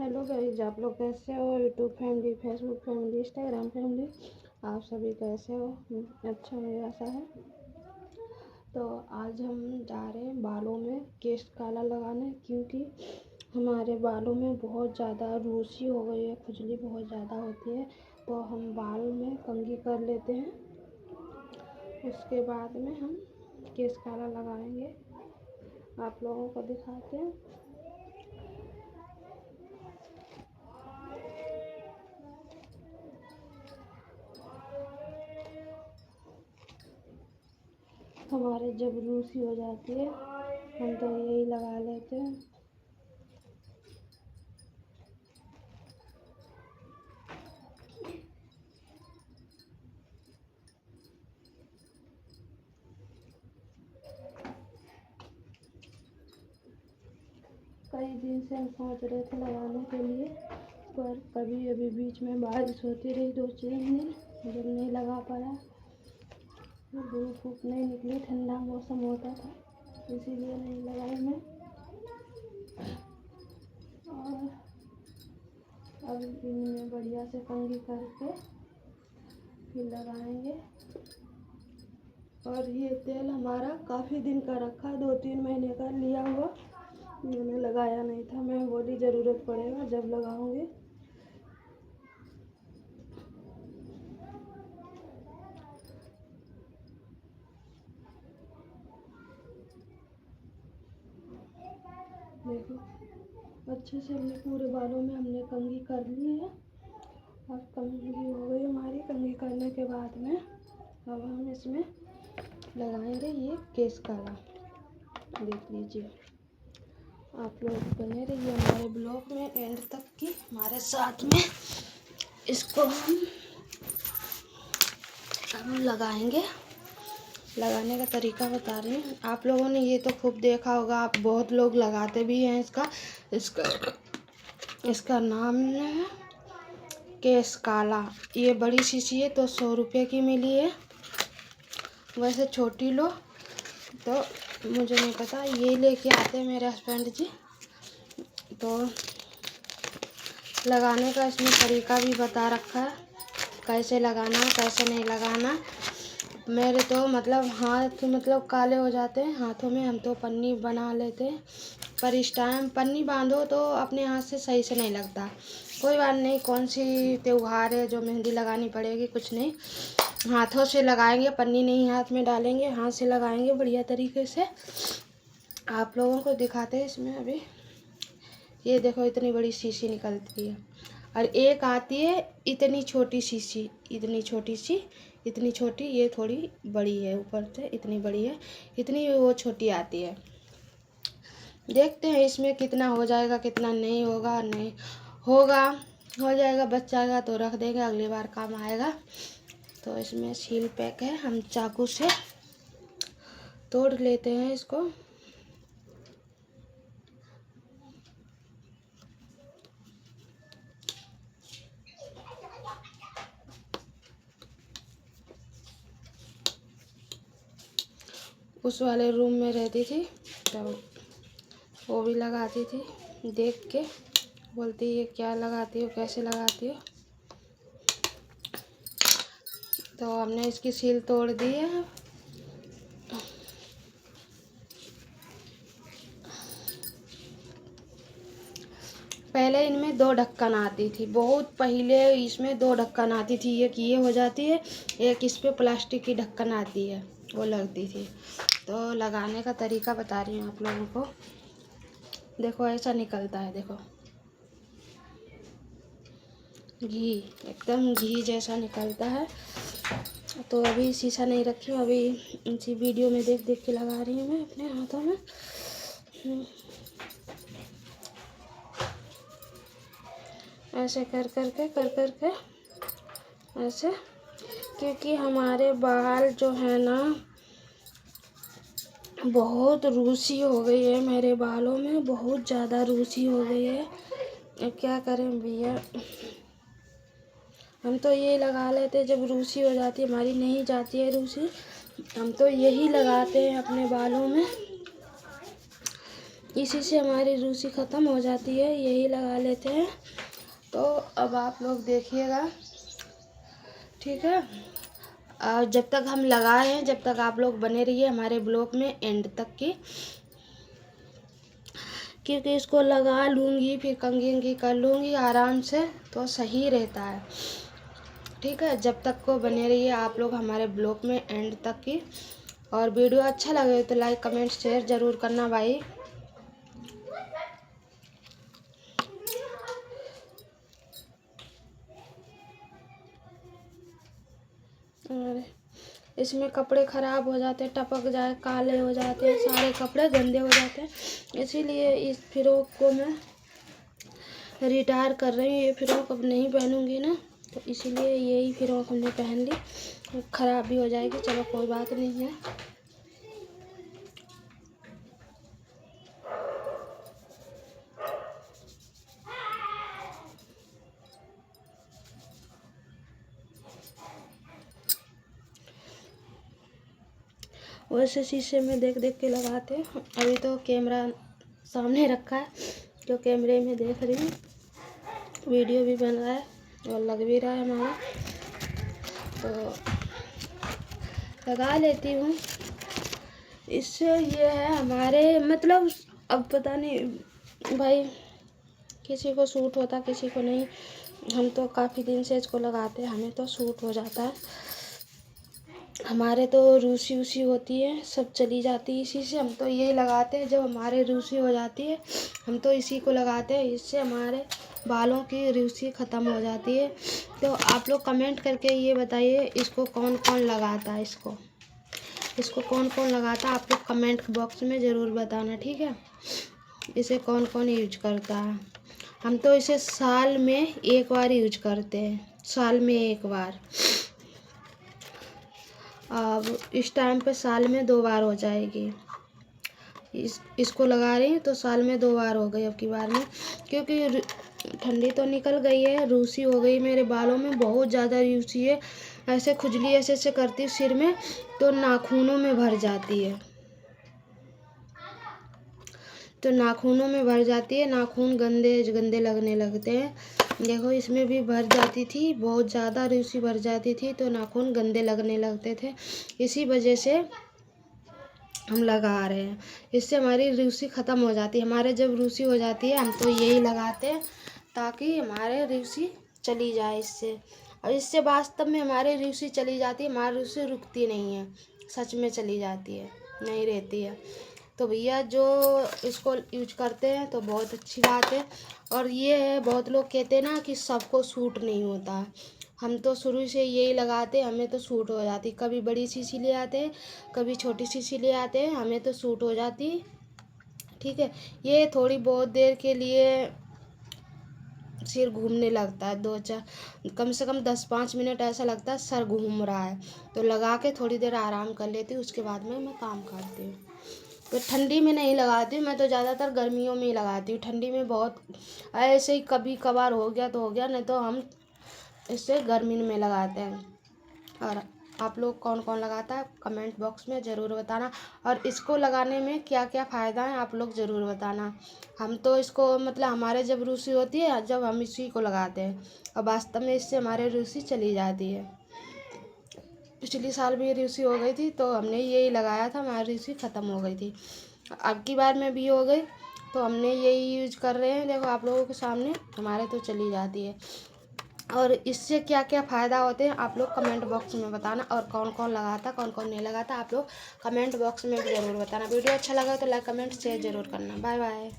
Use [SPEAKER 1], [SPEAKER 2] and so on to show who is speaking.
[SPEAKER 1] Hello guys, आप लोग कैसे हो? YouTube family, Facebook family, Instagram family, आप सभी कैसे हो? अच्छा, मेरी आशा है। तो आज हम जा रहे हैं बालों में केश काला लगाने, क्योंकि हमारे बालों में बहुत ज़्यादा रूसी हो गई है, खुजली बहुत ज़्यादा होती है। तो हम बाल में कंघी कर लेते हैं, उसके बाद में हम केश काला लगाएंगे। आप लोगों को दिखाते हैं। हमारे जब रूसी हो जाती है हम तो यही लगा लेते हैं। कई दिन से हम सोच रहे थे लगाने के लिए, पर कभी अभी बीच में बारिश होती रही 2-4 दिन, जब नहीं लगा पाया। धूप वूप नहीं निकली, ठंडा मौसम होता था, इसीलिए नहीं लगाई मैं। और अब इनमें बढ़िया से कंघी करके फिर लगाएंगे। और ये तेल हमारा काफ़ी दिन का रखा है, 2-3 महीने का लिया हुआ, मैंने लगाया नहीं था। मैं बोली ज़रूरत पड़ेगा जब लगाऊंगी। देखो, अच्छे से हमने पूरे बालों में हमने कंघी कर ली है। अब कंघी हो गई हमारी। कंघी करने के बाद में अब हम इसमें लगाएंगे ये केश काला। देख लीजिए, आप लोग बने रहिए हमारे ब्लॉग में एंड तक की हमारे साथ में। इसको हम लगाएंगे। लगाने का तरीका बता रही हूँ। आप लोगों ने ये तो खूब देखा होगा, आप बहुत लोग लगाते भी हैं इसका नाम है केश काला। ये बड़ी शीशी है तो 100 रुपये की मिली है। वैसे छोटी लो तो मुझे नहीं पता, ये लेके आते हैं मेरे हस्बैंड जी। तो लगाने का इसमें तरीका भी बता रखा है, कैसे लगाना कैसे नहीं लगाना। मेरे तो हाथ काले हो जाते हैं हाथों में, हम तो पन्नी बना लेते हैं। पर इस टाइम पन्नी बांधो तो अपने हाथ से सही से नहीं लगता। कोई बात नहीं, कौन सी त्योहार है जो मेहंदी लगानी पड़ेगी, कुछ नहीं, हाथों से लगाएंगे। पन्नी नहीं हाथ में डालेंगे, हाथ से लगाएंगे बढ़िया तरीके से। आप लोगों को दिखाते हैं इसमें। अभी ये देखो, इतनी बड़ी शीशी निकलती है, और एक आती है इतनी छोटी शीशी, इतनी छोटी सी, इतनी छोटी। ये थोड़ी बड़ी है, ऊपर से इतनी बड़ी है, इतनी वो छोटी आती है। देखते हैं इसमें कितना हो जाएगा, कितना नहीं होगा। नहीं होगा, हो जाएगा, बच जाएगा तो रख देंगे, अगली बार काम आएगा। तो इसमें सील पैक है, हम चाकू से तोड़ लेते हैं इसको। उस वाले रूम में रहती थी तो वो भी लगाती थी, देख के बोलती ये क्या लगाती हो, कैसे लगाती हो। तो हमने इसकी सील तोड़ दी है। पहले इनमें 2 ढक्कन आती थी, बहुत पहले इसमें 2 ढक्कन आती थी। एक ये हो जाती है, एक इस पे प्लास्टिक की ढक्कन आती है, वो लगती थी। तो लगाने का तरीका बता रही हूँ आप लोगों को। देखो, ऐसा निकलता है, देखो घी, एकदम घी जैसा निकलता है। तो अभी शीशा नहीं रखी हूँ, अभी इसी वीडियो में देख देख के लगा रही हूँ मैं अपने हाथों में। ऐसे कर करके ऐसे, क्योंकि हमारे बाल जो है ना बहुत रूसी हो गई है। मेरे बालों में बहुत ज़्यादा रूसी हो गई है। अब क्या करें भैया, हम तो ये लगा लेते जब रूसी हो जाती है। हमारी नहीं जाती है रूसी, हम तो यही लगाते हैं अपने बालों में। इसी से हमारी रूसी ख़त्म हो जाती है। यही लगा लेते हैं। तो अब आप लोग देखिएगा, ठीक है। और जब तक हम लगाए हैं, जब तक आप लोग बने रहिए हमारे ब्लॉग में एंड तक की, क्योंकि इसको लगा लूँगी फिर कंघी वंघी कर लूँगी आराम से, तो सही रहता है, ठीक है। जब तक को बने रहिए आप लोग हमारे ब्लॉग में एंड तक की। और वीडियो अच्छा लगे तो लाइक कमेंट शेयर ज़रूर करना भाई। और इसमें कपड़े ख़राब हो जाते हैं, टपक जाए, काले हो जाते हैं, सारे कपड़े गंदे हो जाते हैं। इसीलिए इस फ्रॉक को मैं रिटायर कर रही हूँ। ये फ्रॉक अब नहीं पहनूंगी ना, तो इसीलिए यही फ्रॉक हमने पहन ली। ख़राब भी हो जाएगी, चलो कोई बात नहीं है। वैसे शीशे में देख देख के लगाते हैं। अभी तो कैमरा सामने रखा है, जो कैमरे में देख रही हूँ। वीडियो भी बन रहा है और लग भी रहा है हमारा, तो लगा लेती हूँ। इससे ये है हमारे मतलब, अब पता नहीं भाई, किसी को सूट होता किसी को नहीं। हम तो काफ़ी दिन से इसको लगाते हैं, हमें तो सूट हो जाता है। हमारे तो रूसी वूसी होती है सब चली जाती है इसी से। हम तो यही लगाते हैं, जब हमारे रूसी हो जाती है हम तो इसी को लगाते हैं। इससे हमारे बालों की रूसी ख़त्म हो जाती है। तो आप लोग कमेंट करके ये बताइए इसको कौन कौन लगाता है, इसको कौन कौन लगाता है, आप लोग कमेंट बॉक्स में ज़रूर बताना, ठीक है। इसे कौन कौन यूज करता है। हम तो इसे साल में एक बार यूज करते हैं, साल में एक बार। अब इस टाइम पे साल में 2 बार हो जाएगी। इसको लगा रही हूँ तो साल में 2 बार हो गई अब की बार में, क्योंकि ठंडी तो निकल गई है, रूसी हो गई मेरे बालों में, बहुत ज़्यादा रूसी है। ऐसे खुजली ऐसे ऐसे करती सिर में, तो नाखूनों में भर जाती है, तो नाखूनों में भर जाती है, नाखून गंदे गंदे लगने लगते हैं। देखो इसमें भी भर जाती थी, बहुत ज़्यादा रूसी भर जाती थी, तो नाखून गंदे लगने लगते थे। इसी वजह से हम लगा रहे हैं। इससे हमारी रूसी ख़त्म हो जाती है। हमारे जब रूसी हो जाती है हम तो यही लगाते हैं, ताकि हमारे रूसी चली जाए इससे। और इससे वास्तव में हमारी रूसी चली जाती है, हमारी रूसी रुकती नहीं है, सच में चली जाती है, नहीं रहती है। तो भैया जो इसको यूज करते हैं तो बहुत अच्छी बात है। और ये है, बहुत लोग कहते हैं ना कि सबको सूट नहीं होता। हम तो शुरू से यही लगाते, हमें तो सूट हो जाती। कभी बड़ी शीशी ले आते हैं, कभी छोटी शीशी ले आते हैं, हमें तो सूट हो जाती, ठीक है। ये थोड़ी बहुत देर के लिए सिर घूमने लगता है, 2-4 कम से कम 10-5 मिनट ऐसा लगता है सर घूम रहा है, तो लगा के थोड़ी देर आराम कर लेती हूँ, उसके बाद में मैं काम करती हूँ। तो ठंडी में नहीं लगाती हूँ मैं, तो ज़्यादातर गर्मियों में ही लगाती हूँ। ठंडी में बहुत ऐसे ही कभी कभार हो गया तो हो गया, नहीं तो हम इसे गर्मी में लगाते हैं। और आप लोग कौन कौन लगाता है कमेंट बॉक्स में ज़रूर बताना। और इसको लगाने में क्या क्या फ़ायदा है आप लोग ज़रूर बताना। हम तो इसको मतलब हमारे जब रूसी होती है जब हम इसी को लगाते हैं, और वास्तव में इससे हमारे रूसी चली जाती है। पिछली साल भी रूसी हो गई थी तो हमने यही लगाया था, हमारी रूसी ख़त्म हो गई थी। अब की बार में भी हो गई तो हमने यही यूज कर रहे हैं। देखो आप लोगों के सामने हमारे तो चली जाती है। और इससे क्या क्या फ़ायदा होते हैं आप लोग कमेंट बॉक्स में बताना। और कौन कौन लगाता कौन कौन नहीं लगाता आप लोग कमेंट बॉक्स में भी ज़रूर बताना। वीडियो अच्छा लगा तो लाइक कमेंट शेयर ज़रूर करना। Bye bye.